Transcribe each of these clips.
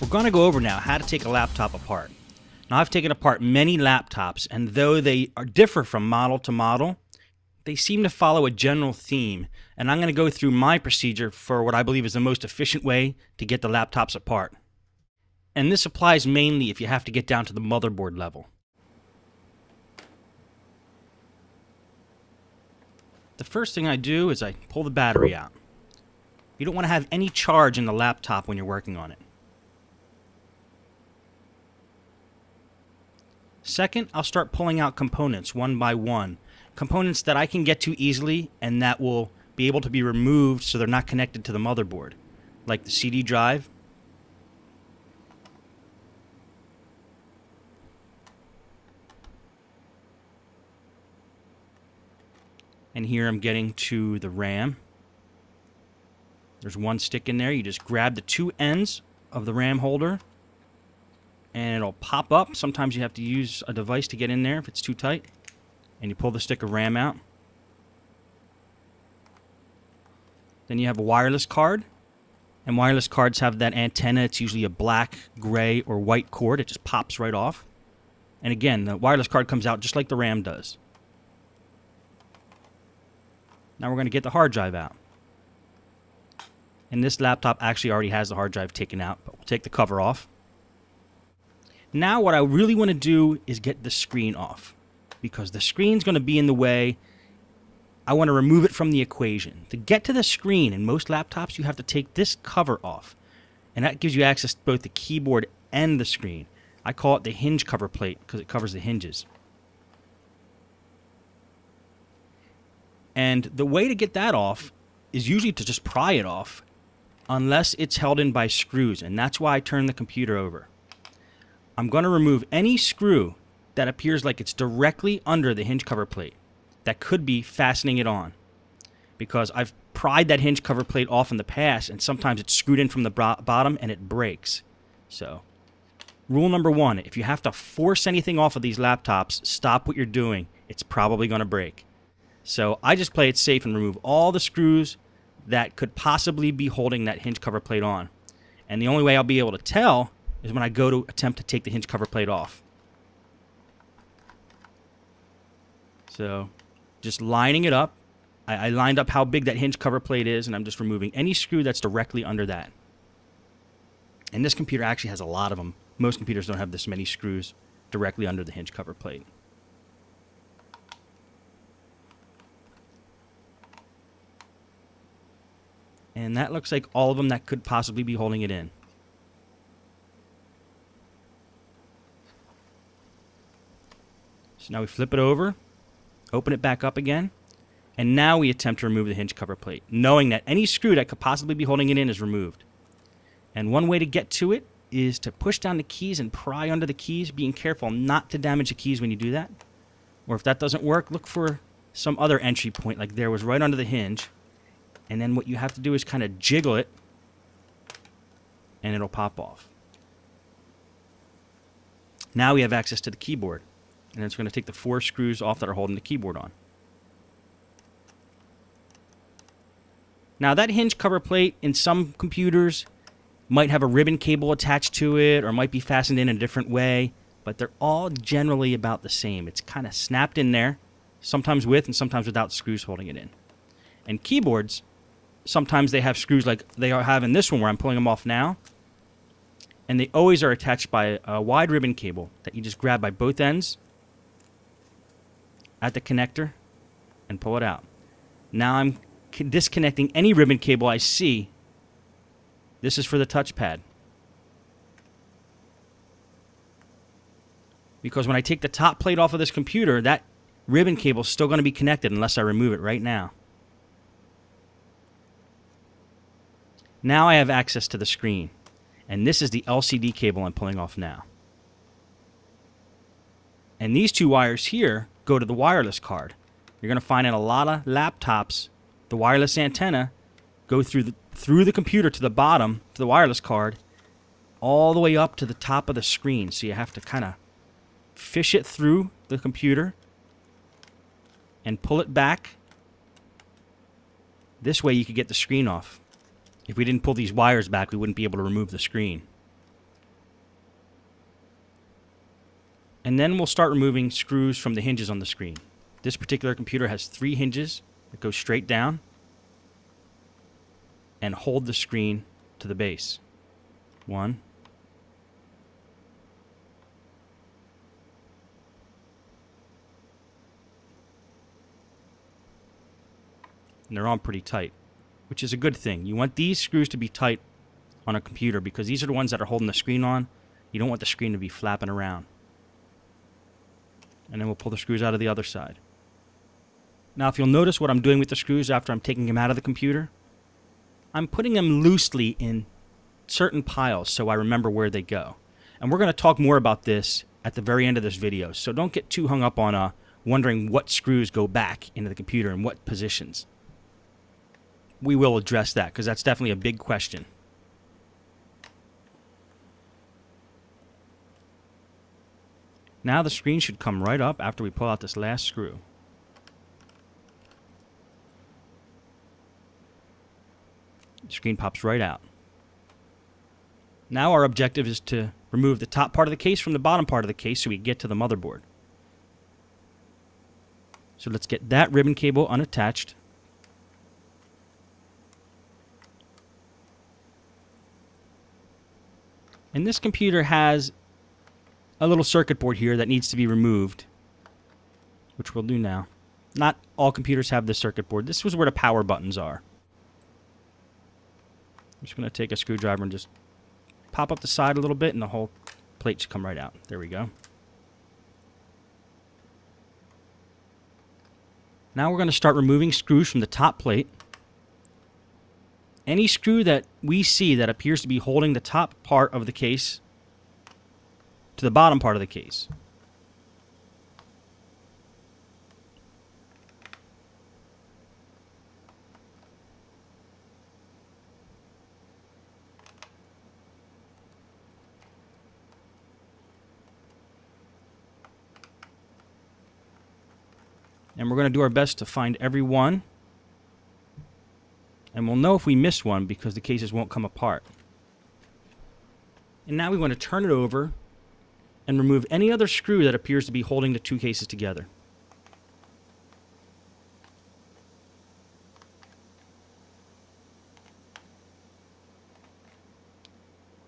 We're going to go over now how to take a laptop apart. Now, I've taken apart many laptops, and though they differ from model to model, they seem to follow a general theme, and I'm going to go through my procedure for what I believe is the most efficient way to get the laptops apart. And this applies mainly if you have to get down to the motherboard level. The first thing I do is I pull the battery out. You don't want to have any charge in the laptop when you're working on it. Second, I'll start pulling out components one by one. Components that I can get to easily and that will be able to be removed so they're not connected to the motherboard, like the CD drive. And here I'm getting to the RAM. There's one stick in there. You just grab the two ends of the RAM holder and it'll pop up. Sometimes you have to use a device to get in there if it's too tight. And you pull the stick of RAM out. Then you have a wireless card. And wireless cards have that antenna. It's usually a black, gray, or white cord. It just pops right off. And again, the wireless card comes out just like the RAM does. Now we're going to get the hard drive out. And this laptop actually already has the hard drive taken out, but we'll take the cover off. Now what I really want to do is get the screen off, because the screen's going to be in the way. I want to remove it from the equation. To get to the screen in most laptops, you have to take this cover off, and that gives you access to both the keyboard and the screen. I call it the hinge cover plate because it covers the hinges. And the way to get that off is usually to just pry it off, unless it's held in by screws, and that's why I turn the computer over. I'm going to remove any screw that appears like it's directly under the hinge cover plate that could be fastening it on, because I've pried that hinge cover plate off in the past and sometimes it's screwed in from the bottom and it breaks. So, rule number one, if you have to force anything off of these laptops, stop what you're doing. It's probably going to break. So I just play it safe and remove all the screws that could possibly be holding that hinge cover plate on. And the only way I'll be able to tell is when I go to attempt to take the hinge cover plate off. So, just lining it up. I lined up how big that hinge cover plate is, and I'm just removing any screw that's directly under that. And this computer actually has a lot of them. Most computers don't have this many screws directly under the hinge cover plate. And that looks like all of them that could possibly be holding it in. So now we flip it over, open it back up again, and now we attempt to remove the hinge cover plate, knowing that any screw that could possibly be holding it in is removed. And one way to get to it is to push down the keys and pry under the keys, being careful not to damage the keys when you do that. Or if that doesn't work, look for some other entry point, like there was right under the hinge. And then what you have to do is kind of jiggle it, and it'll pop off. Now we have access to the keyboard. And it's going to take the 4 screws off that are holding the keyboard on. Now that hinge cover plate in some computers might have a ribbon cable attached to it or might be fastened in a different way, but they're all generally about the same. It's kind of snapped in there, sometimes with and sometimes without screws holding it in. And keyboards, sometimes they have screws like they have in this one where I'm pulling them off now, and they always are attached by a wide ribbon cable that you just grab by both ends at the connector and pull it out. Now I'm disconnecting any ribbon cable I see. This is for the touchpad. Because when I take the top plate off of this computer, that ribbon cable is still going to be connected unless I remove it right now. Now I have access to the screen. And this is the LCD cable I'm pulling off now. And these 2 wires here go to the wireless card. You're going to find in a lot of laptops, the wireless antenna go through the computer to the bottom, to the wireless card, all the way up to the top of the screen. So you have to kind of fish it through the computer and pull it back. This way you could get the screen off. If we didn't pull these wires back, we wouldn't be able to remove the screen. And then we'll start removing screws from the hinges on the screen. This particular computer has 3 hinges that go straight down and hold the screen to the base. 1. And they're on pretty tight, which is a good thing. You want these screws to be tight on a computer because these are the ones that are holding the screen on. You don't want the screen to be flapping around. And then we'll pull the screws out of the other side. Now, if you'll notice what I'm doing with the screws after I'm taking them out of the computer, I'm putting them loosely in certain piles so I remember where they go. And we're going to talk more about this at the very end of this video, so don't get too hung up on wondering what screws go back into the computer and what positions. We will address that because that's definitely a big question. Now the screen should come right up after we pull out this last screw. The screen pops right out. Now our objective is to remove the top part of the case from the bottom part of the case so we get to the motherboard. So let's get that ribbon cable unattached. And this computer has a little circuit board here that needs to be removed, which we'll do now. Not all computers have this circuit board. This was where the power buttons are. I'm just going to take a screwdriver and just pop up the side a little bit and the whole plate should come right out. There we go. Now we're going to start removing screws from the top plate. Any screw that we see that appears to be holding the top part of the case to the bottom part of the case. And we're going to do our best to find every one. And we'll know if we miss one because the cases won't come apart. And now we want to turn it over and remove any other screw that appears to be holding the 2 cases together.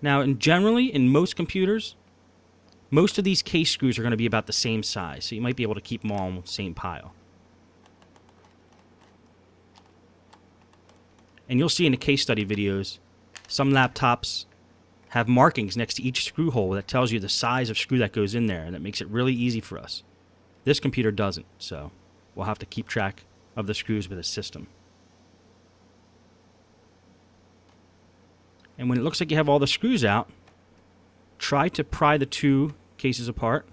Now, generally, in most computers, most of these case screws are going to be about the same size, so you might be able to keep them all in the same pile. And you'll see in the case study videos, some laptops have markings next to each screw hole that tells you the size of screw that goes in there, and that makes it really easy for us. This computer doesn't, so we'll have to keep track of the screws with a system. And when it looks like you have all the screws out, try to pry the 2 cases apart.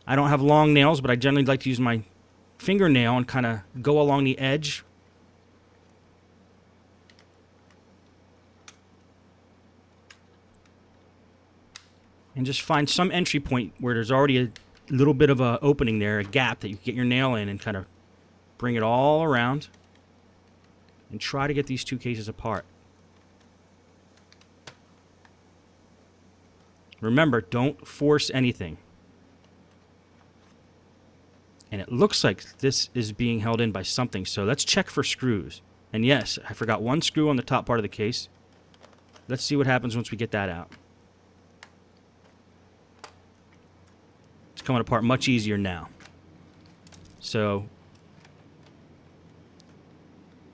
I don't have long nails, but I generally like to use my fingernail and kind of go along the edge. And just find some entry point where there's already a little bit of an opening there, a gap that you can get your nail in and kind of bring it all around and try to get these 2 cases apart. Remember, don't force anything. And it looks like this is being held in by something, so let's check for screws. And yes, I forgot 1 screw on the top part of the case. Let's see what happens once we get that out. It's coming apart much easier now. So,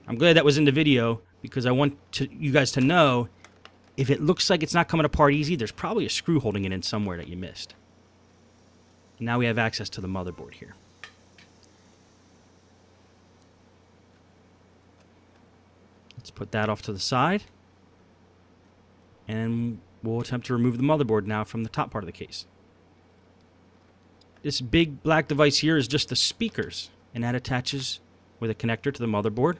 I'm glad that was in the video because I want you guys to know if it looks like it's not coming apart easy, there's probably a screw holding it in somewhere that you missed. Now we have access to the motherboard here. Let's put that off to the side. And we'll attempt to remove the motherboard now from the top part of the case. This big black device here is just the speakers, and that attaches with a connector to the motherboard.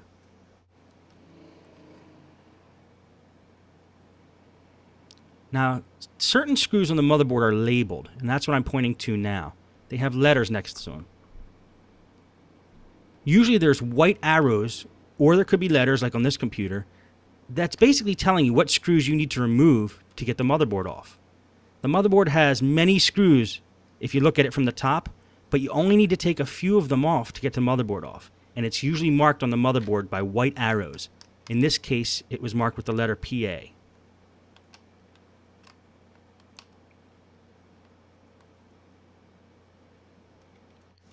Now, certain screws on the motherboard are labeled, and that's what I'm pointing to now. They have letters next to them. Usually there's white arrows, or there could be letters like on this computer, that's basically telling you what screws you need to remove to get the motherboard off. The motherboard has many screws if you look at it from the top, but you only need to take a few of them off to get the motherboard off. And it's usually marked on the motherboard by white arrows. In this case, it was marked with the letter PA.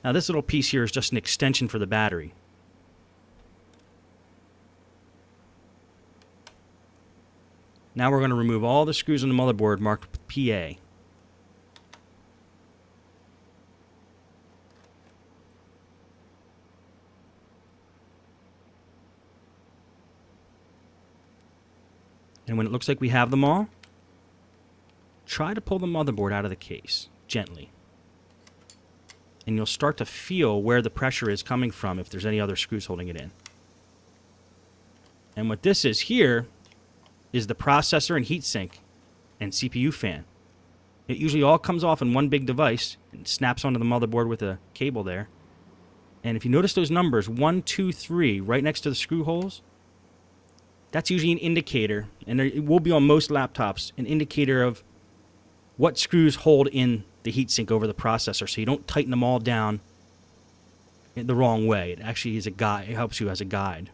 Now this little piece here is just an extension for the battery. Now we're going to remove all the screws on the motherboard marked with PA. And when it looks like we have them all, try to pull the motherboard out of the case, gently. And you'll start to feel where the pressure is coming from if there's any other screws holding it in. And what this is here is the processor and heatsink and CPU fan. It usually all comes off in one big device and snaps onto the motherboard with a cable there. And if you notice those numbers, 1, 2, 3, right next to the screw holes, that's usually an indicator, and it will be on most laptops, an indicator of what screws hold in the heatsink over the processor, so you don't tighten them all down in the wrong way. It actually is a guide. It helps you as a guide.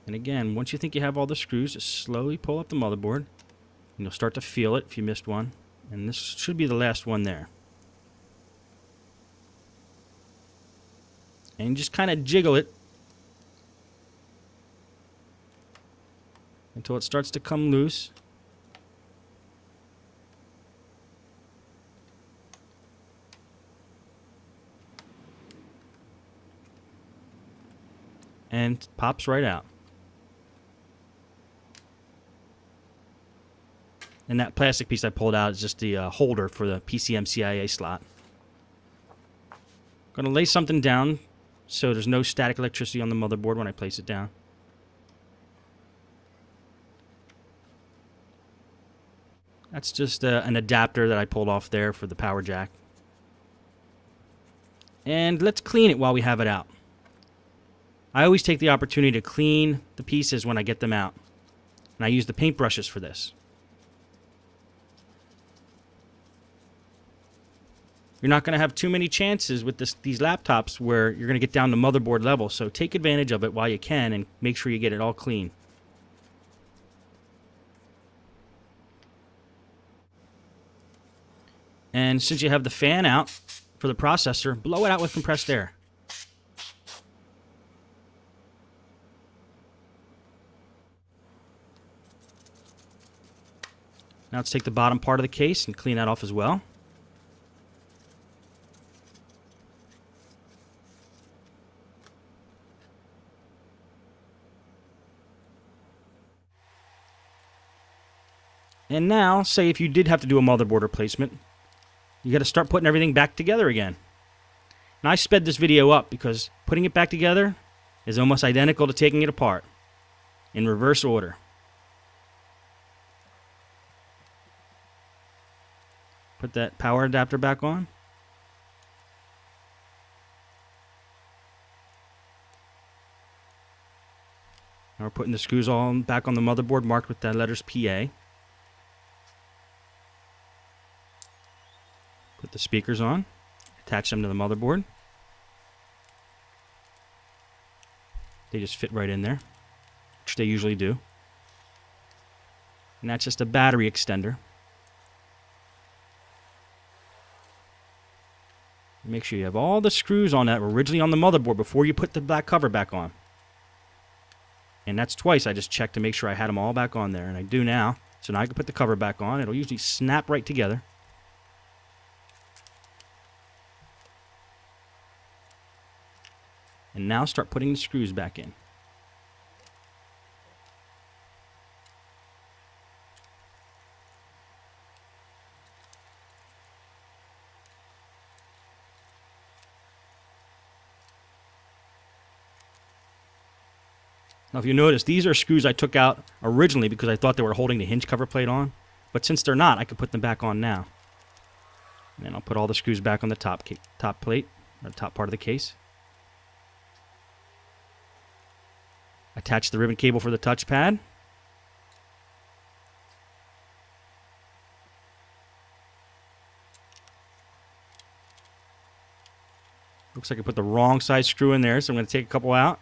And again, once you think you have all the screws, just slowly pull up the motherboard, and you'll start to feel it if you missed one. And this should be the last one there. And just kind of jiggle it until it starts to come loose. And pops right out. And that plastic piece I pulled out is just the holder for the PCM-CIA slot. I'm going to lay something down so there's no static electricity on the motherboard when I place it down. That's just an adapter that I pulled off there for the power jack. And let's clean it while we have it out. I always take the opportunity to clean the pieces when I get them out. And I use the paintbrushes for this. You're not going to have too many chances with these laptops where you're going to get down to motherboard level, so take advantage of it while you can and make sure you get it all clean. And since you have the fan out for the processor, blow it out with compressed air. Now let's take the bottom part of the case and clean that off as well. And now, say if you did have to do a motherboard replacement, you got to start putting everything back together again. And I sped this video up because putting it back together is almost identical to taking it apart in reverse order. Put that power adapter back on. Now we're putting the screws all back on the motherboard marked with the letters PA. Put the speakers on, attach them to the motherboard. They just fit right in there, which they usually do. And that's just a battery extender. Make sure you have all the screws on that were originally on the motherboard before you put the black cover back on. And that's twice I just checked to make sure I had them all back on there, and I do now. So now I can put the cover back on. It'll usually snap right together. And now start putting the screws back in. Now if you notice, these are screws I took out originally because I thought they were holding the hinge cover plate on. But since they're not, I can put them back on now. And then I'll put all the screws back on the top plate, or the top part of the case. Attach the ribbon cable for the touchpad. Looks like I put the wrong side screw in there, so I'm going to take a couple out.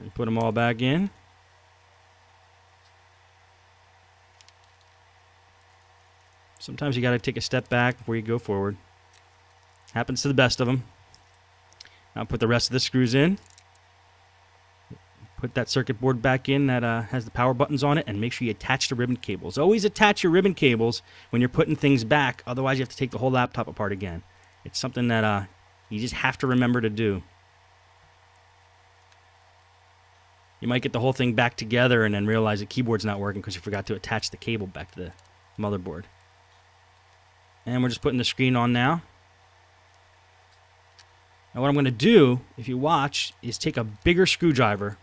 And put them all back in. Sometimes you got to take a step back before you go forward. Happens to the best of them. Now put the rest of the screws in. Put that circuit board back in that has the power buttons on it, and make sure you attach the ribbon cables. Always attach your ribbon cables when you're putting things back, otherwise you have to take the whole laptop apart again. It's something that you just have to remember to do. You might get the whole thing back together and then realize the keyboard's not working because you forgot to attach the cable back to the motherboard. And we're just putting the screen on now. Now what I'm going to do, if you watch, is take a bigger screwdriver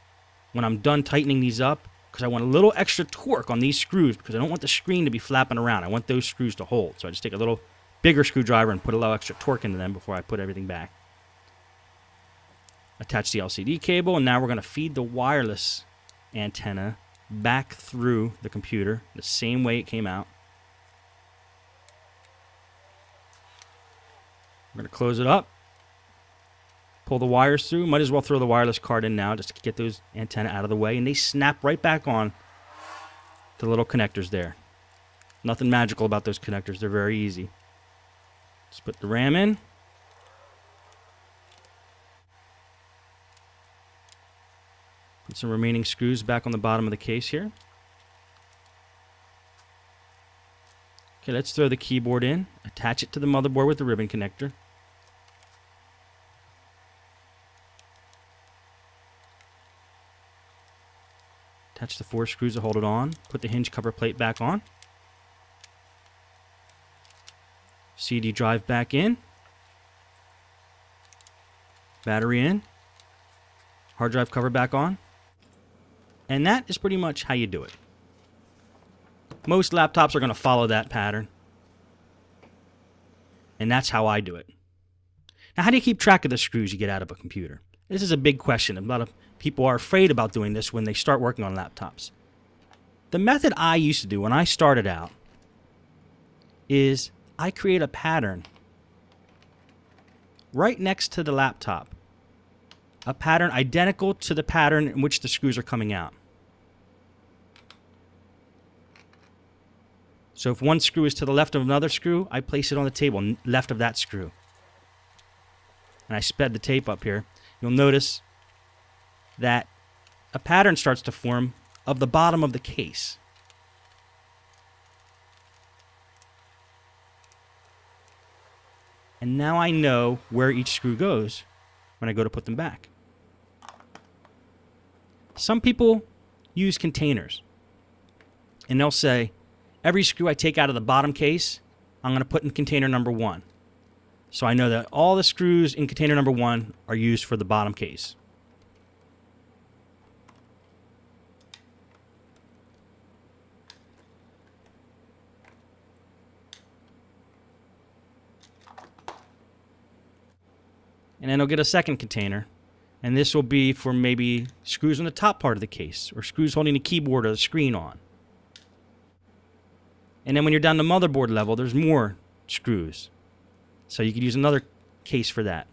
when I'm done tightening these up, because I want a little extra torque on these screws, because I don't want the screen to be flapping around. I want those screws to hold. So I just take a little bigger screwdriver and put a little extra torque into them before I put everything back. Attach the LCD cable, and now we're going to feed the wireless antenna back through the computer the same way it came out. We're going to close it up. Pull the wires through. Might as well throw the wireless card in now just to get those antenna out of the way. And they snap right back on to the little connectors there. Nothing magical about those connectors. They're very easy. Just put the RAM in. Put some remaining screws back on the bottom of the case here. Okay, let's throw the keyboard in. Attach it to the motherboard with the ribbon connector. Attach the 4 screws to hold it on. Put the hinge cover plate back on. CD drive back in. Battery in. Hard drive cover back on. And that is pretty much how you do it. Most laptops are going to follow that pattern. And that's how I do it. Now, how do you keep track of the screws you get out of a computer? This is a big question. A lot of people are afraid about doing this when they start working on laptops. The method I used to do when I started out is I create a pattern right next to the laptop. A pattern identical to the pattern in which the screws are coming out. So if one screw is to the left of another screw, I place it on the table left of that screw. And I sped the tape up here. You'll notice that a pattern starts to form of the bottom of the case. And now I know where each screw goes when I go to put them back. Some people use containers. And they'll say, every screw I take out of the bottom case, I'm going to put in container number 1. So I know that all the screws in container number 1 are used for the bottom case. And then I'll get a second container. And this will be for maybe screws on the top part of the case, or screws holding the keyboard or the screen on. And then when you're down to motherboard level, there's more screws. So you could use another case for that.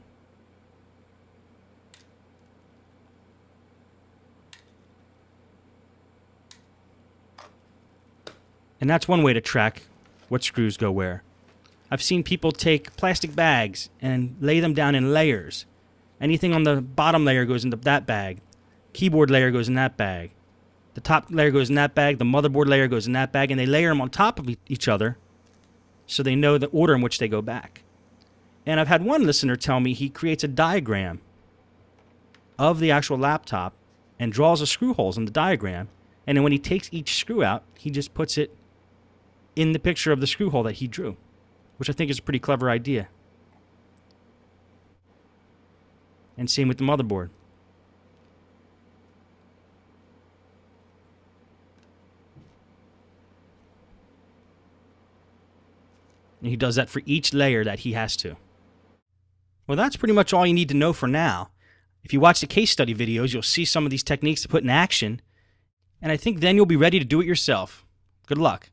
And that's one way to track what screws go where. I've seen people take plastic bags and lay them down in layers. Anything on the bottom layer goes into that bag. Keyboard layer goes in that bag. The top layer goes in that bag. The motherboard layer goes in that bag. And they layer them on top of each other so they know the order in which they go back. And I've had one listener tell me he creates a diagram of the actual laptop and draws the screw holes in the diagram. And then when he takes each screw out, he just puts it in the picture of the screw hole that he drew, which I think is a pretty clever idea. And same with the motherboard. And he does that for each layer that he has to. Well, that's pretty much all you need to know for now. If you watch the case study videos, you'll see some of these techniques to put in action, and I think then you'll be ready to do it yourself. Good luck.